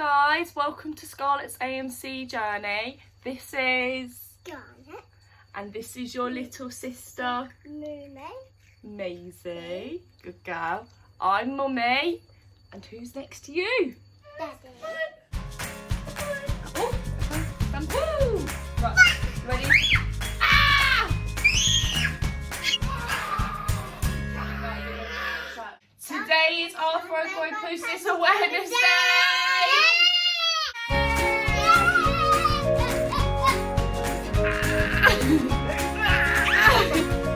guys, welcome to Scarlett's AMC journey. This is Scarlett. And this is your little sister Maisie. Good girl. I'm Mummy. And who's next to you? Daddy. Oh, stand. Woo! Right, you ready? Ah! Today is Arthrogryposis Awareness Day.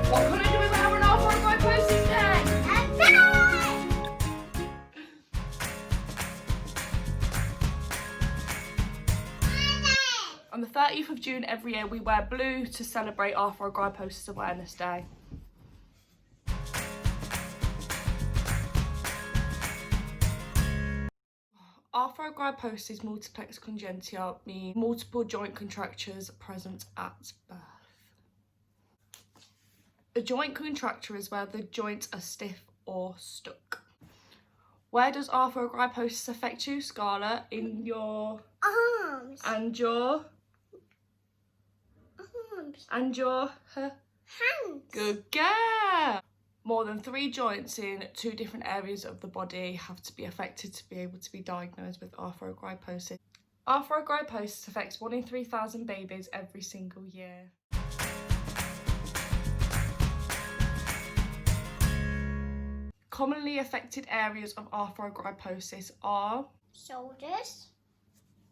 What can I do if I have an Arthrogryposis day? On the 30th of June every year we wear blue to celebrate Arthrogryposis Awareness Day. Arthrogryposis multiplex congenita means multiple joint contractures present at birth. A joint contracture is where the joints are stiff or stuck. Where does arthrogryposis affect you, Scarlett? In your Arms. and your Arms. and your Hands. Good girl. More than 3 joints in 2 different areas of the body have to be affected to be able to be diagnosed with arthrogryposis. Arthrogryposis affects 1 in 3,000 babies every single year. Commonly affected areas of arthrogryposis are Shoulders.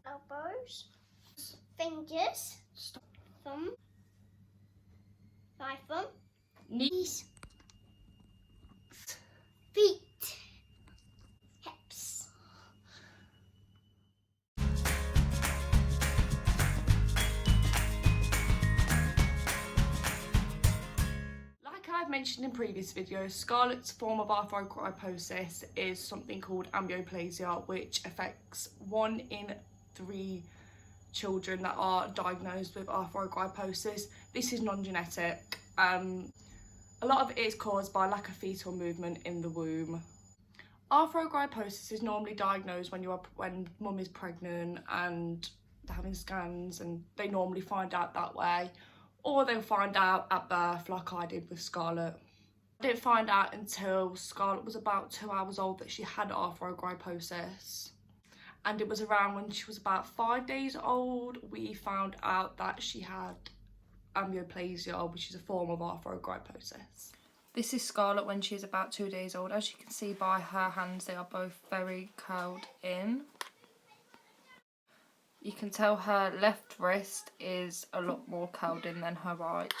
Elbows. Fingers. Thumb. Right thumb. knees, Feet. Hips. Like I've mentioned in previous videos, Scarlett's form of arthrogryposis is something called amyoplasia, which affects 1 in 3 children that are diagnosed with arthrogryposis. This is non-genetic. A lot of it is caused by lack of fetal movement in the womb. Arthrogryposis is normally diagnosed when mum is pregnant and they're having scans, and they normally find out that way, or they'll find out at birth like I did with Scarlett. I didn't find out until Scarlett was about 2 hours old that she had arthrogryposis, and it was around when she was about 5 days old we found out that she had amyoplasia, which is a form of arthrogryposis. This is Scarlett when she's about 2 days old. As you can see by her hands, they are both very curled in. You can tell her left wrist is a lot more curled in than her right.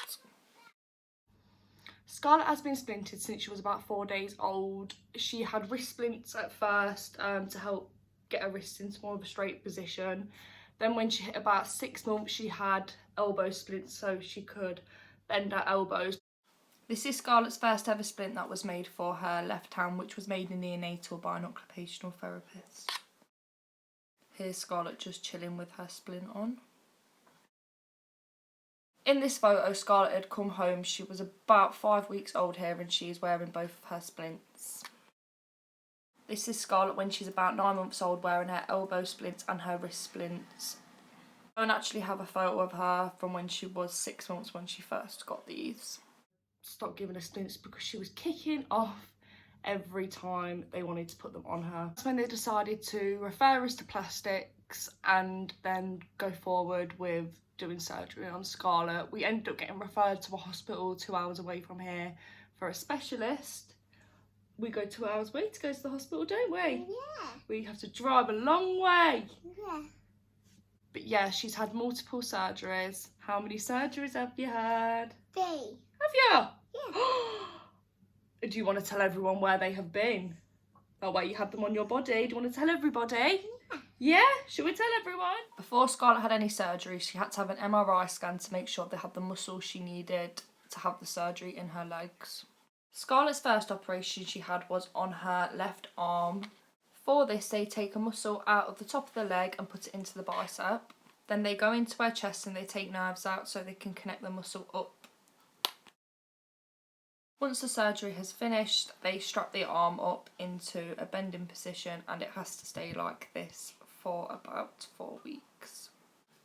Scarlett has been splinted since she was about 4 days old. She had wrist splints at first to help get her wrists into more of a straight position. Then when she hit about 6 months, she had elbow splints so she could bend her elbows. This is Scarlett's first ever splint that was made for her left hand, which was made in neonatal by an occupational therapist. Here's Scarlett just chilling with her splint on. In this photo, Scarlett had come home. She was about 5 weeks old here and she is wearing both of her splints. This is Scarlett when she's about 9 months old, wearing her elbow splints and her wrist splints. I don't actually have a photo of her from when she was 6 months when she first got these. Stopped giving her splints because she was kicking off every time they wanted to put them on her. That's when they decided to refer us to plastics and then go forward with doing surgery on Scarlett. We ended up getting referred to a hospital 2 hours away from here for a specialist. We go 2 hours away to go to the hospital, don't we? Yeah. We have to drive a long way. Yeah. But yeah, she's had multiple surgeries. How many surgeries have you had? 3. Have you? Yeah. Do you want to tell everyone where they have been? Oh, where you had them on your body? Do you want to tell everybody? Yeah? Should we tell everyone? Before Scarlett had any surgery, she had to have an MRI scan to make sure they had the muscles she needed to have the surgery in her legs. Scarlett's first operation she had was on her left arm. For this, they take a muscle out of the top of the leg and put it into the bicep. Then they go into her chest and they take nerves out so they can connect the muscle up. Once the surgery has finished, they strap the arm up into a bending position and it has to stay like this for about 4 weeks.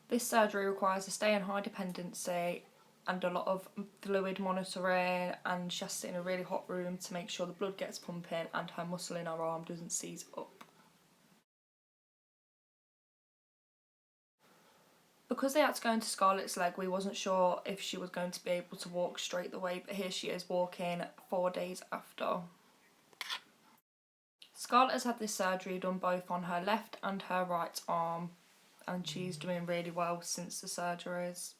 This surgery requires a stay in high dependency and a lot of fluid monitoring, and she has to sit in a really hot room to make sure the blood gets pumping and her muscle in her arm doesn't seize up. Because they had to go into Scarlett's leg, we wasn't sure if she was going to be able to walk straight away, but here she is walking 4 days after. Scarlett has had this surgery done both on her left and her right arm, and she's doing really well since the surgeries.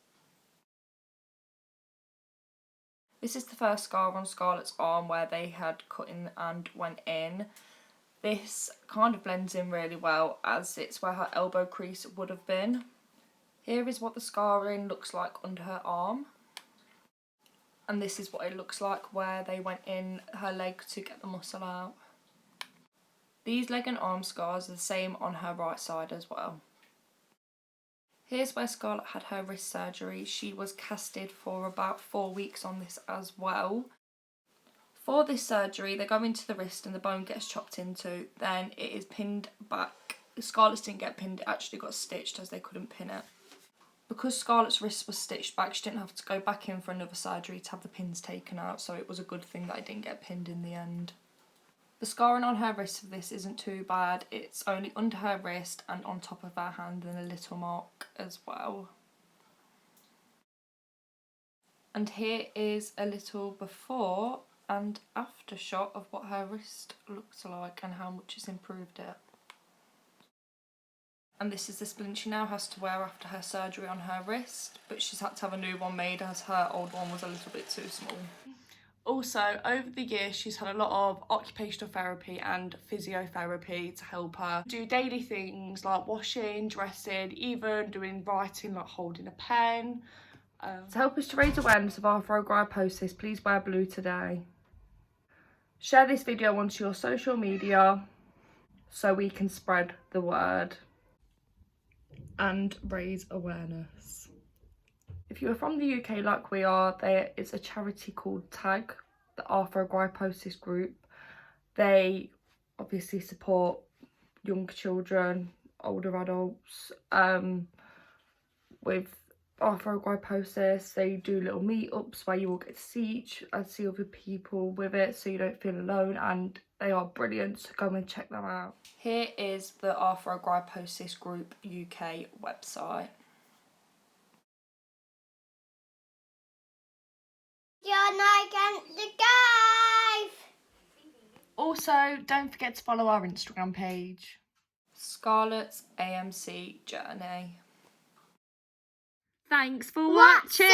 This is the first scar on Scarlett's arm where they had cut in and went in. This kind of blends in really well as it's where her elbow crease would have been. Here is what the scarring looks like under her arm. And this is what it looks like where they went in her leg to get the muscle out. These leg and arm scars are the same on her right side as well. Here's where Scarlett had her wrist surgery. She was casted for about 4 weeks on this as well. For this surgery, they go into the wrist and the bone gets chopped into. Then it is pinned back. Scarlett's didn't get pinned, it actually got stitched as they couldn't pin it. Because Scarlett's wrist was stitched back, she didn't have to go back in for another surgery to have the pins taken out, so it was a good thing that I didn't get pinned in the end. The scarring on her wrist for this isn't too bad. It's only under her wrist and on top of her hand and a little mark as well. And here is a little before and after shot of what her wrist looks like and how much it's improved it. And this is the splint she now has to wear after her surgery on her wrist, but she's had to have a new one made as her old one was a little bit too small. Also, over the years, she's had a lot of occupational therapy and physiotherapy to help her do daily things like washing, dressing, even doing writing like holding a pen. To help us to raise awareness of arthrogryposis, please wear blue today. Share this video onto your social media so we can spread the word and raise awareness. If you're from the UK like we are, there is a charity called TAG, the Arthrogryposis group. They obviously support young children, older adults with arthrogryposis. They do little meetups where you will get to see other people with it so you don't feel alone, and they are brilliant, so go and check them out. Here is the Arthrogryposis Group UK website. You're not against the guys. Also, don't forget to follow our Instagram page. Scarlett's AMC Journey. Thanks for watching!